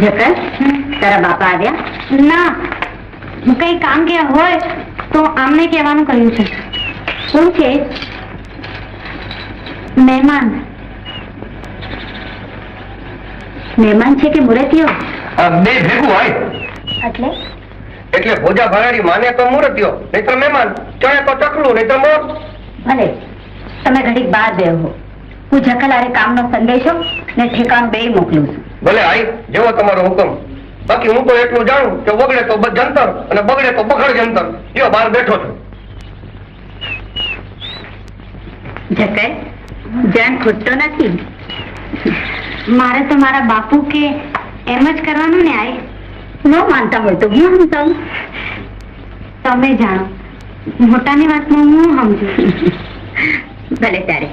જકર તારા બાપા આવ્યા? ના, કઈ કામ કે હોય તો આમને કહેવાનું કહ્યું છે. શું છે? મહેમાન. મહેમાન છે કે મૂર્તિઓ? બે ભેગું હોય. એટલે એટલે ભોજા ભરાડી માને તો મૂર્તિઓ, નહીતર મહેમાન. ચણે તો ચકલું, નહીતર મોર. ભલે તમે ઘડીક બહાર બેહો. હું જકલારે કામનો સંદેશો ને ઠેકાણું બે મોકલું છું. ભલે આઈ, જેવો તમારો હુકમ. બાકી હું તો એટલું જાણું કે બગડે તો જંતર અને બગડે તો બખડ જંતર. જો બહાર બેઠો છું. જકર જાણ ખૂટતો નથી. મારે તો મારા બાપુ કે એમ જ કરવાનું ને. આય ન માનતા હોય તો હું સમજાવું. તમે જાણો, મોટાની વાતમાં હું સમજુ. ભલે ત્યારે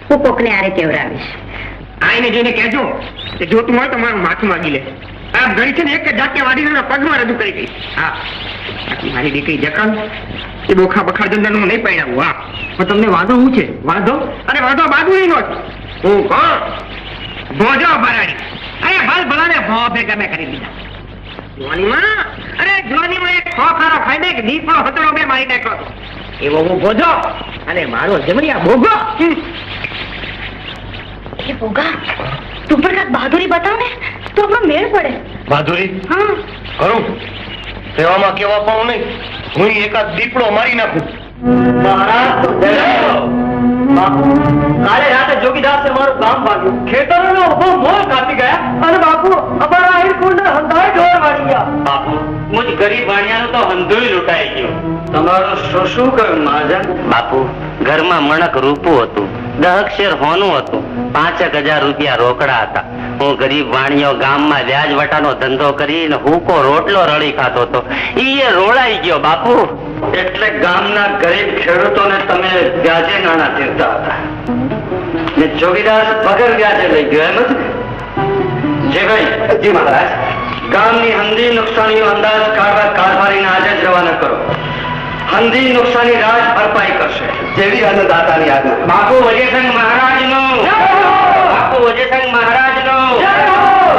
હું કોકને આરે કેવરાવીશ. આઈને જઈને કહેજો કે જોતું હોય તો મારું માથું માગી લે. આ ઘડી છે ને એક જ જાતે વાડીને પગમાં રજૂ કરી દઈશ. હા, મારી દીકરી જકલ એ બોખા બખાડ જંદરનું નહીં પહેરાવું. હા, પણ તમને વાંધો શું છે? વાંધો અને વાંધો બાજુ નો છે. હું કોણ? ભોજો ભરાડી. અરે ભલ ભલાને ભો ભેગા મેં કરી દીધા. જોનીમાં એક ખોખારો ખાઈ દે કે દીપડો હતડો બે મારી નાખ્યો હતો. એવો હું ભોજો અને મારો જમણિયા ભોગો. એ ભોગા, તું પણ કાંઈક બહાદુરી બતાવ ને તો આપણો મેળ પડે. બહાદુરી હા, કરું સેવામાં કેવા પાઉં નહીં. હું એકાદ દીપડો મારી નાખું. કાલે રાતે જોગીદાસે મારું ગામ ભાગ્યું. ખેતરોનો ઉભો મોર કાપી ગયા અને બાપુ અમારા હિરકુંડ હંધાય ઢોર વાળી ગયા. બાપુ મુજ ગરીબ વાણિયાનો તો હંધોય લૂંટાઈ ગયો. તમારું શું કહ્યું મહાજન? બાપુ ઘરમાં મણક રૂપું હતું, 10 શેર હોનું હતું, 5,000 રૂપિયા રોકડા હતા. હું ગરીબ વાણિયો ગામમાં વ્યાજ વટાનો ધંધો કરીને હુકો રોટલો રળી ખાતો હતો. ઈ રોળાઈ ગયો બાપુ. એટલે ગામના ગરીબ ખેડૂતોને તમે વ્યાજે નાણાં દેતા હતા ને જોગીદાસ વગર વ્યાજે લઈ ગયો, એમ જ? જી ભાઈ. જી મહારાજ. ગામની હંધી નુકસાનીનો અંદાજ કાઢવા કારભારીને આજે જ રવાના કરો. હંધી નુકસાની રાજ ભરપાઈ કરશે. જેવી અન્નદાતાની આજ્ઞા. બાપુ વજેસંગ મહારાજનો. બાપુ વજેસંગ મહારાજનો.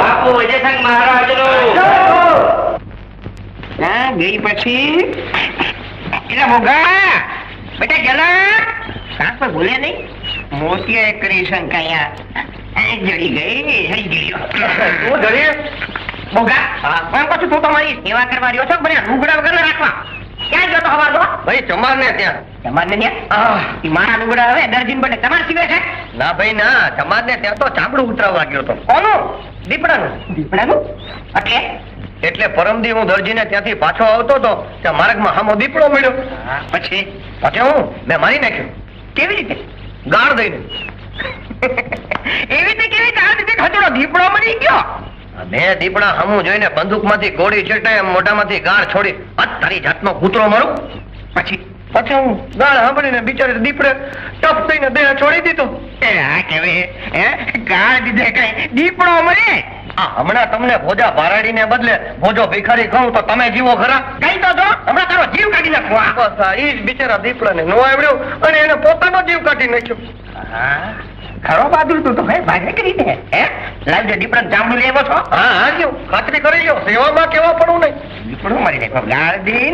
બાપુ વજેસંગ મહારાજનો. હા, ગઈ પછી એલા મોગા બેટા ગેલા કાંક પર ભૂલ્યા નહીં. મોતિયા કરી શંકાયા જડી ગઈ. હરી ગઈ મોગા. પણ પછી તું તમારી સેવા કરવા રહ્યો છો, મને લુગડા વગર રાખવા. ક્યાં ગયો તો હવાર દો? ભાઈ ચમાર ને ત્યાં. ચમાર ને ત્યાં? મારા લુગડા હવે દરજીન બને તમાર સીવે છે? ના ભાઈ ના, ચમાર ને ત્યાં તો ચામડું ઉતરાવવા ગયો તો. કોનું? દીપડાનું. દીપડાનું એટલે પરમદી હું દરજીને ત્યાંથી પાછો આવતો હતો ત્યાં માર્ગમાં હામો દીપડો મળ્યો. પછી હું મેં મારી નાખ્યો. કેવી રીતે? ગાળ દઈને. એવી રીતે કેવી ગાળ દીધી? હજોડો દીપડો મળી ગયો. મેં દીપડા હમું જોઈને બંદૂકમાંથી ગોળી છેટાય મોઢામાંથી ગાળ છોડી તારી જાતનો કૂતરો મારું. પછી હું ગાળ સાંભળીને બિચારી દીપડે ટપ થઈને દેહ છોડી દીધો. ગાળ દીધે કઈ દીપડો મળે? હમણાં તમને ભોજા ભારાડીને બદલે ભોજો ભિખારી કહું તો તમે જીવો ખરા? કઈ તો જો હમણાં તારો જીવ કાઢી નાખો. એ જ બિચારા દીપડાને નો આવડ્યો અને એને પોતાનો જીવ કાઢી નાખ્યો. ખરો બહાદુર તું તો ભાઈ ભાગે કરી દે. લાવજે દીપડા જાંબુ લેવો છો? હા ગયો, ખાતરી કરી લ્યો. સેવામાં કેવા પડવું નહીં. દીપડો મારી નાખો. ગાળ દી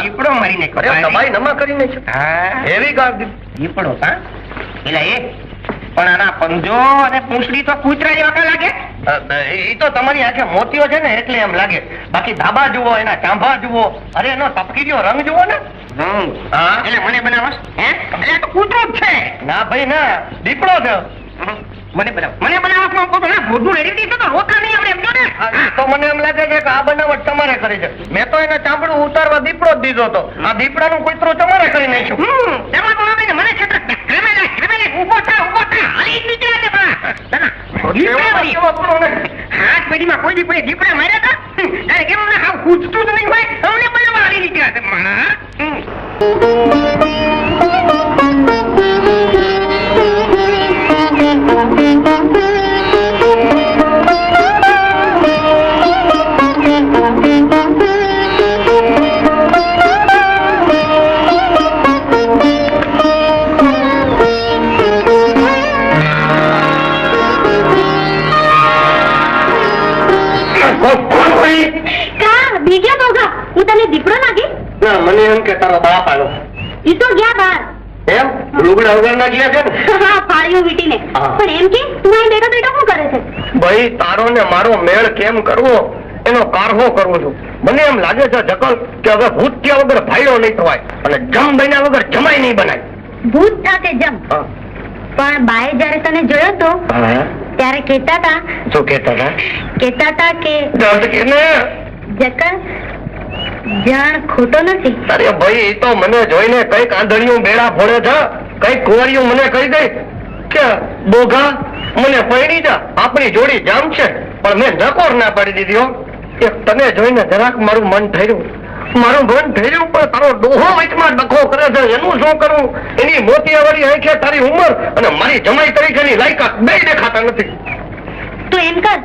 દીપડો મારી નાખો. ભાઈ નમા કરી નાખ્યો. એવી ગાળ દી દીપડો. હા એટલે પણ આના પંજો અને પૂંછડી તો કૂતરા જેવા લાગે. એ તો તમારી આંખે મોતીઓ છે ને એટલે એમ લાગે. બાકી ધાબા જુઓ, એના ચાંભા જુઓ, અરે એનો તપકીરીઓ રંગ જુઓ ને. એટલે મને બનાવસ? એટલે તો કૂતરો જ છે. ના ભાઈ ના, દીપડો છે. મને બનાવવામાં કહો ને ભોજનું રેડી તો રોટલા નહીં આપણે એમ જો ને. તો મને એમ લાગે છે કે આ બનાવટ તમારે કરી છે. મેં તો એને ચામડું ઉતારવા દીપડો જ દીધો હતો. આ દીપડાનું કૂતરો તમારે કરી નાખ્યું. એમાં તો મને ઉભો થા હાથ પેઢીમાં કોઈ દી દીપડા માર્યા હતા કેમ હાવ કૂદતું જ નહીં હોય. અમને બનાવવા આવી નીકળ્યા છે માણા. એમ કે તારો બાપ આવ્યો. ઈ તો ગયા બહાર. એમ લુગડા વગરના ગયા છે ને? હા, ફાળ્યું વીટીને. હા. પણ એમ કે તું અહીં બેઠો બેઠો શું કરે છે? ભાઈ તારો ને મારો મેળ કેમ કરવો એનો કારહો કરું છું. મને એમ લાગે છે જકલ કે હવે ભૂત થયા વગર ભાઈડો નહીં થવાય અને જમ બન્યા વગર જમાઈ નહીં બનાય. ભૂત સાથે જમ. હા. પણ બાએ જયારે તને જોયો તો હા. ત્યારે કહેતા હતા શું કહેતા હતા? કે દર્દ કે ને જકર જાણ ખોટો નથી. અરે ભાઈ એ તો મને જોઈને કઈક આંધળિયું બેડા ફોડે છે. કઈક કુંવરિયું મને કહી દે કે બોઘા મને પૈણી જા, આપણી જોડી જામ છે. પણ મેં નકોર ના પાડી દીધી હો. કે તને જોઈને જરાક મારું મન થયું પણ તારો ડોહો વચમાં ડખો કરે છે. એનું શું કરું? એની મોતિયાવાળી આંખે તારી ઉંમર અને મારી જમાઈ તરીકેની લાયકાત બે દેખાતા નથી. તું એમ કર,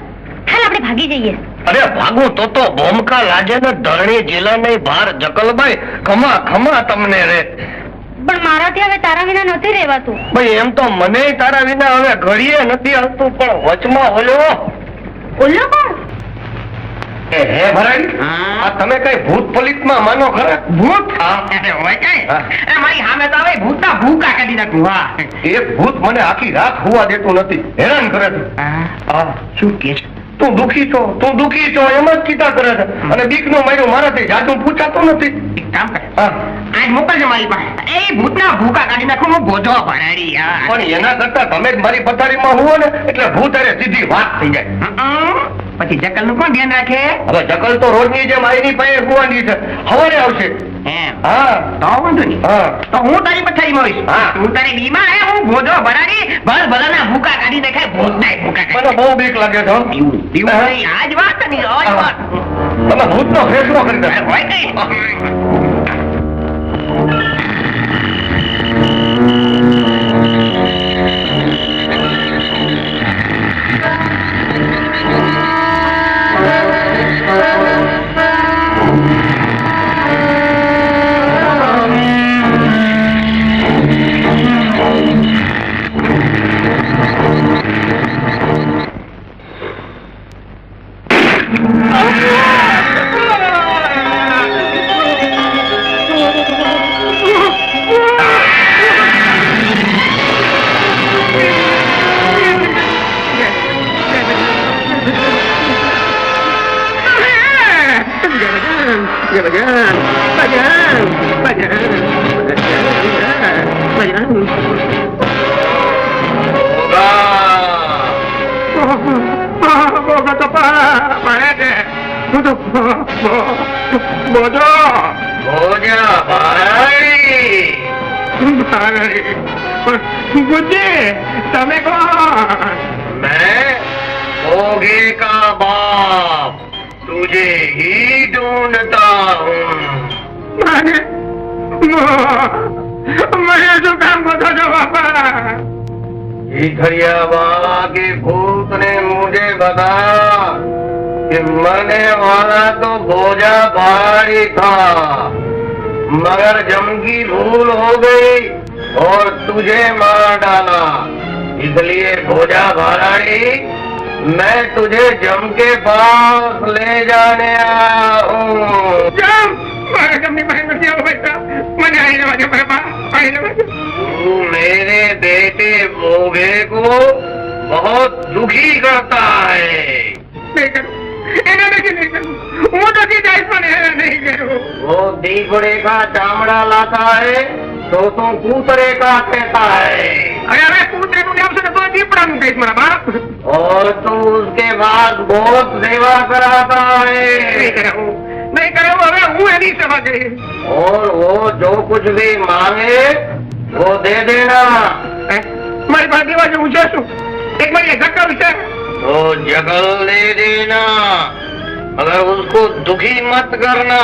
હાલ આપણે ભાગી જઈએ. અરે ભાગું તો ભોમકા લાજે ને ધરણી જીલા નહીં ભાર જકલભાઈ ખમા તમને રે. પણ મારાથી હવે તારા વિના નથી રહેવાતું. ભાઈ એમ તો મને તારા વિના હવે ઘડીએ નથી આવતું, પણ વચમાં ઓલો કોણ? હે ભરાઈ, આ તમે કઈ ભૂત પલિતમાં માનો ખરા? ભૂત? હોય કઈ મારી સામે તો હવે ભૂતના ભૂકા કાઢી નાખું. વાહ, એક ભૂત મને આખી રાત હોવા દેતું નથી, હેરાન કરે છે. હા, શું કે છે? તું દુખી છો એમ જ કીધા કરે છે. અને બીકનું માર્યું મારાથી જાજુ પૂછાતું નથી. એક કામ કર, હા, આજ મોકલજો મારી પાસે. એ ભૂતના ભૂકા કાઢી નાખું, હું બોધો ભરાડી. પણ એના કરતા તમે જ મારી પથારીમાં હુઓ ને એટલે ભૂત અરે સીધી વાત થઈ જાય. પછી જકલ નું કોણ ધ્યાન રાખે? હવે જકલ તો રોજની જેમ આઈની પાસે હુવાની છે, સવારે આવશે. એમ હા તો વાંધો નહીં. હા, તો હું તારી પથારીમાં હોઈશ. હા. તું તારી બીમાં હે, હું બોધો ભરાડી ભલાના ભૂકા કાઢી નાખાય. ભૂતના ભૂકા મને કાઢી. બહુ બીક લાગે છે હો. બીવું નહીં, આજ વાત નહીં, આજ વાત. તમે ભૂતનો ફેસલો કરી દે. હોય કઈ? તમે કોણ? मैं भोगे का बाप तुझे ही ढूंढता हूँ. મને શું કામ કરો છો બાપા? घरियावा के भूत ने मुझे बताया कि मरने वाला तो भोजा भारी था, मगर जम की भूल हो गई और तुझे मार डाला. इसलिए भोजा भाराड़ी मैं तुझे जम के पास ले जाने आया हूँ. જમ મારા જમની પાસે નથી આવો બેટા. મને આઈને વાજો બાપા, આઈને વાજો. तू मेरे बेटे भोगे को बहुत दुखी करता है. નહીં કરું, એને નહીં કરું. હું તો જઈશ પણ એને નહીં કરું. वो दीपड़े का चामड़ा लाता है तो तू कूतरे का कहता है. અરે હવે કૂતરેનું નામ છે ને તો દીપડાનું કહીશ મારા બાપ. और तू उसके बाद बहुत सेवा कराता નહીં है. કરું, નહીં કરું. હવે હું એની સેવા કરીશ. और वो जो कुछ भी मांगे वो दे देना. મારી પાસે દેવા જેવું છે શું? એક મારી ઘટલ છે. तो जगल दे देना, मगर उसको दुखी मत करना.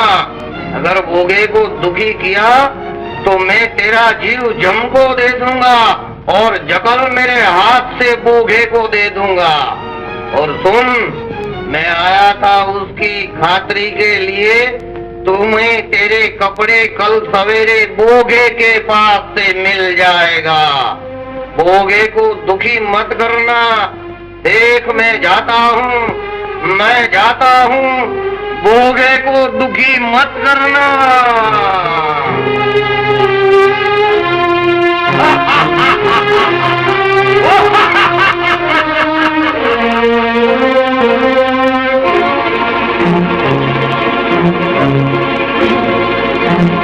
अगर भोगे को दुखी किया तो मैं तेरा जीव जम को दे दूंगा और जगल मेरे हाथ से भोगे को दे दूंगा. और सुन, मैं आया था उसकी खातरी के लिए. तुम्हें तेरे कपड़े कल सवेरे बोगे के पास से मिल जाएगा. बोगे को दुखी मत करना. देख मैं जाता हूँ, भोगे को दुखी मत करना।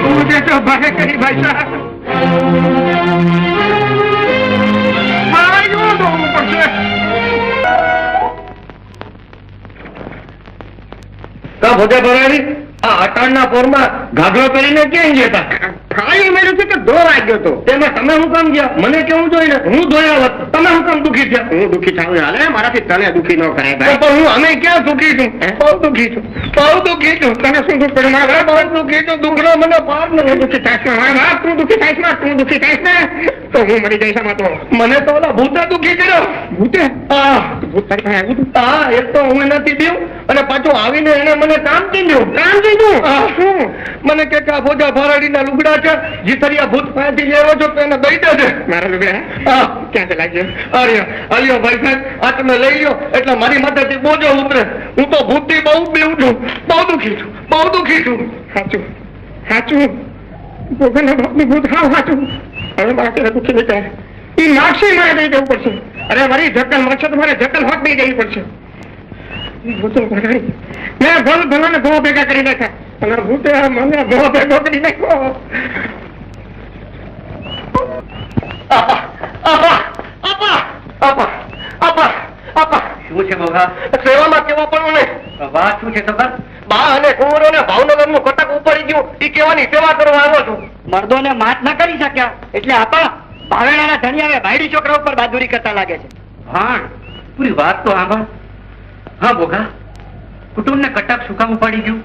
मुझे तो भय करी भाई साहब, मारा क्यों दो ऊपर से? का भोजा भराड़ी આ અટાણના પોરમાં ઘાઘરો પહેરીને ક્યાં જતા? ખાલી મેળ્યું છે કે 2 વાગ્યો તો. તેમાં તમે હું કામ ગયા? મને કેવું જોઈને હું ધોયા હોત. તમે હું કામ દુખી થયા? હું દુઃખી થાઉં હાલે, મારાથી તને દુઃખી ન કરાય તો ભાઈ. પણ હું અમે ક્યાં દુખી છું? બહુ દુખી છું, બહુ દુખી છું. તને શું દુઃખ પડ્યું મારા બહુ દુખી છું. દુખરો મને પાર તું નથી. દુઃખી થાઈશ ને મારા બાપ, તું દુઃખી થાઈશ ને, તું દુઃખી થાઈશ ને તો હું મરી જઈશ આમાં તો. મને તો ઓલા ભૂતે દુખી કર્યો. ભૂતે? હા ભૂત તારી પાસે આવ્યું હતું? હા, એક તો હું નથી દઉં અને પાછું આવીને એને મને કામ કીધું. કામ કીધું? હા. શું? મને કે આ ભોજા ભરાડીના લુગડા છે, જીતરિયા ભૂત પાસેથી લેવો છો તો એને દઈ દેજે. મારા લુગડા હા. ક્યાં ચલા ગયો? અલ્યો ભાઈ સાહેબ, આ તમે લઈ લો એટલે મારી માથેથી બોજો ઉતરે. હું તો ભૂતથી બહુ બીવું છું, બહુ દુખી છું, બહુ દુખી છું. સાચું સાચું, ભોગવના બાપનું ભૂત હાવ સાચું. હવે મારા દુઃખી નહીં થાય. એ નાક્ષી મારે દઈ દેવું પડશે. અરે મારી જકલ મળશે તો મારે જકલ હોટ દઈ દેવી પડશે. ભૂતો ભગાડી મેં ભલ ભલાને ભો ભેગા કરી નાખ્યા અને ભૂતે મને ભો ભેગો કરી નાખ્યો. આપા, આપા, આપા, આપા, આપા, આપા. શું છે બોગા? સેવામાં કેવા પણ ને વાત શું છે સગર? બા અને કુંવરો ને ભાવનગર નું કટક ઉપાડી ગયું, એ કેવાની સેવા કરવા આવ્યો છું. મર્દોને માત ન કરી શક્યા એટલે આપા ભાવેણાના ધણિયા ભાઈડી છોકરા ઉપર બહાદુરી કરતા લાગે છે. હા, પૂરી વાત તો આંભળ. હા બોગા, કુટુંબને કટક શું કામ ઉપાડી ગયું?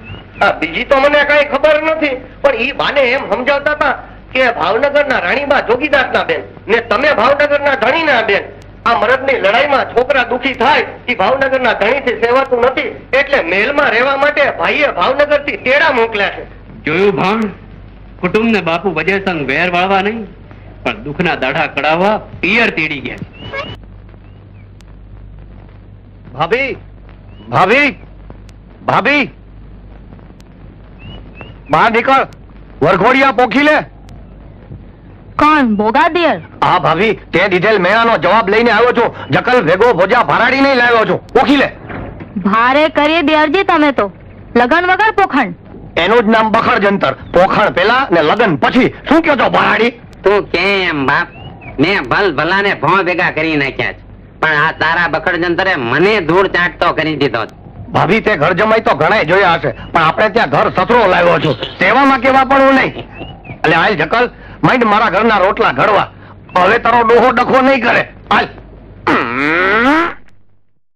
બીજી તો મને કઈ ખબર નથી, પણ ઈ બાને એમ સમજાવતા હતા કે ભાવનગરના રાણીબા જોગીદાસના બેન ને તમે ભાવનગરના ધણીના બેન. આ મરદની લડાઈમાં છોકરા દુખી થાય એ ભાવનગરના ધણીથી સેવાતું નથી, એટલે મહેલમાં રહેવા માટે ભાઈએ ભાવનગરથી તેડા મોકલ્યા છે. જોયું ભાણ, કુટુંબને બાપુ વજય સંગ વેર વાળવા નહીં પણ દુઃખના દાઢા કડાવવા પિયર તેડી ગયા. ભાભી, ભાભી, ભાભી, બહાર નીકળ, વરઘોડિયા પોખી લે. કોણ? બોગાદિયર? હા ભાભી, તે દીધેલ મેળાનો જવાબ લઈને આવ્યો છું. જકલ ભેગો ભોજા ભરાડી નહીં લાવ્યો છું. પોખી લે. ભારે કરીએ દિયરજી તમે તો. લગન વગર પોખણ. એનું જ નામ બખડ જંતર. પોખણ પેલા ને લગન પછી. શું કહો છો ભરાડી? તું કેમ બાપ? મેં ભલ ભલાને ભોં ભેગા કરી નાખ્યા છે, પણ આ તારા બકડ જંતરે મને ધૂળ ચાટતો કરી દીધો. ભાભી, તે ઘર જમાઈ તો ઘણા જોયા હશે, પણ આપણે ત્યાં ઘર સસરો લાવ્યો છું. સેવામાં કેવા પણ હું નહીં. એટલે હાલ જકલ, માંડ મારા ઘરના રોટલા ઘડવા. હવે તારો ડોહો ડખો નહીં કરે. હાલ.